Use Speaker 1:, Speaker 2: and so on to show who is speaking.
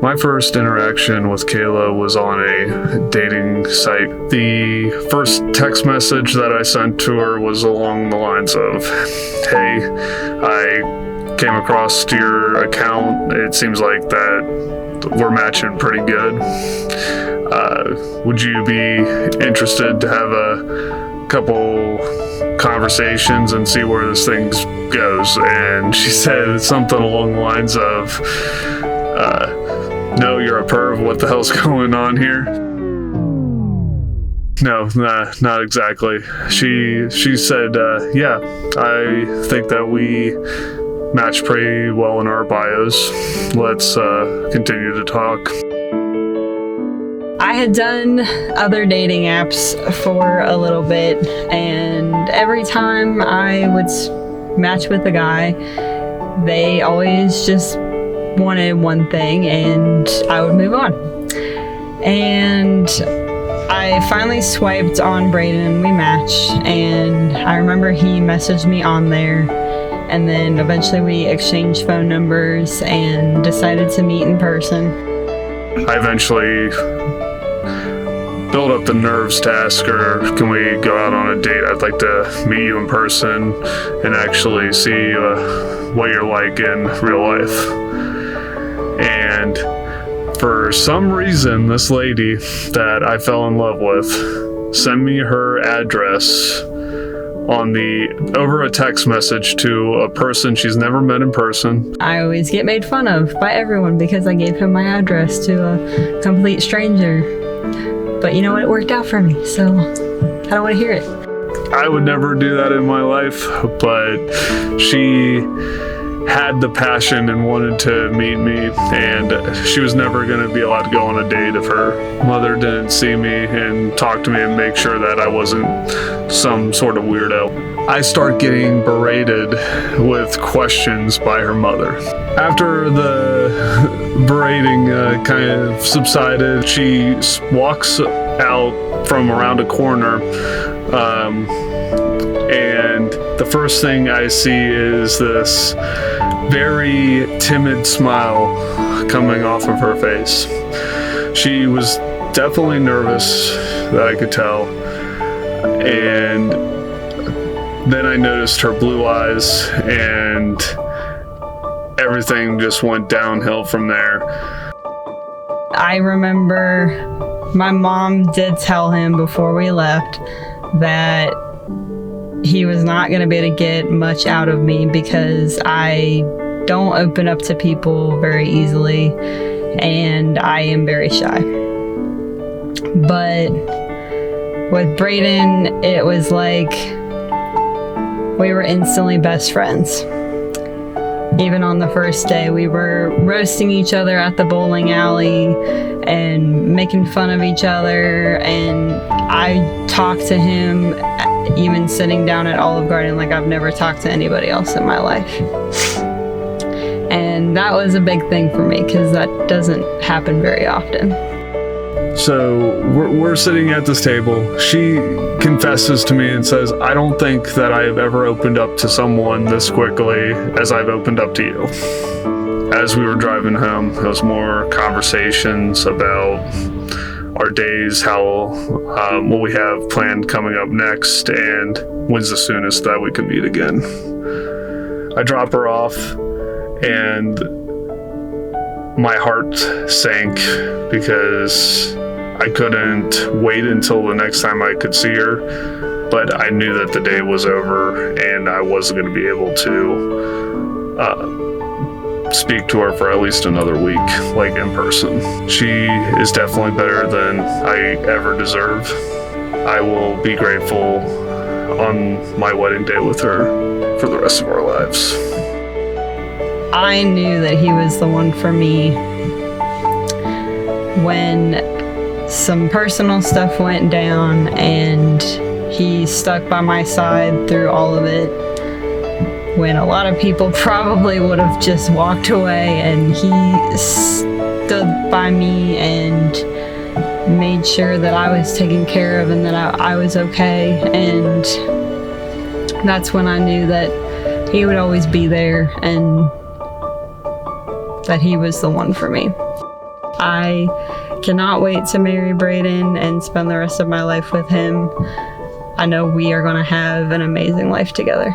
Speaker 1: My first interaction with Kayla was on a dating site. The first text message that I sent to her was along the lines of, "Hey, I came across your account. It seems like that we're matching pretty good. Would you be interested to have a couple conversations and see where this thing goes?" And she said something along the lines of, "No, you're a perv. What the hell's going on here?" No, not exactly. She said, "Yeah, I think that we match pretty well in our bios. Let's continue to talk."
Speaker 2: I had done other dating apps for a little bit, and every time I would match with a guy, they always just wanted one thing, and I would move on. And I finally swiped on Bradin and we matched, and I remember he messaged me on there, and then eventually we exchanged phone numbers and decided to meet in person.
Speaker 1: I eventually build up the nerves to ask her, "Can we go out on a date? I'd like to meet you in person and actually see what you're like in real life." And for some reason, this lady that I fell in love with sent me her address over a text message to a person she's never met in person.
Speaker 2: I always get made fun of by everyone because I gave him my address to a complete stranger. But you know what? It worked out for me, so I don't want to hear it.
Speaker 1: I would never do that in my life, but she had the passion and wanted to meet me, and she was never going to be allowed to go on a date if her mother didn't see me and talk to me and make sure that I wasn't some sort of weirdo. I start getting berated with questions by her mother. After the berating kind of subsided, she walks out from around a corner, and the first thing I see is this very timid smile coming off of her face. She was definitely nervous, that I could tell, and then I noticed her blue eyes, and everything just went downhill from there.
Speaker 2: I remember my mom did tell him before we left that he was not going to be able to get much out of me because I don't open up to people very easily, and I am very shy. But with Bradin, it was like we were instantly best friends. Even on the first day, we were roasting each other at the bowling alley and making fun of each other, and I talked to him even sitting down at Olive Garden like I've never talked to anybody else in my life. And that was a big thing for me because that doesn't happen very often.
Speaker 1: So we're sitting at this table. She confesses to me and says, "I don't think that I have ever opened up to someone this quickly as I've opened up to you." As we were driving home, there was more conversations about our days, what we have planned coming up next, and when's the soonest that we can meet again. I drop her off, and my heart sank because I couldn't wait until the next time I could see her, but I knew that the day was over and I wasn't going to be able to speak to her for at least another week, like in person. She is definitely better than I ever deserve. I will be grateful on my wedding day with her for the rest of our lives.
Speaker 2: I knew that he was the one for me when some personal stuff went down, and he stuck by my side through all of it, when a lot of people probably would have just walked away, and he stood by me and made sure that I was taken care of and that I was okay. And that's when I knew that he would always be there and that he was the one for me. I cannot wait to marry Bradin and spend the rest of my life with him. I know we are going to have an amazing life together.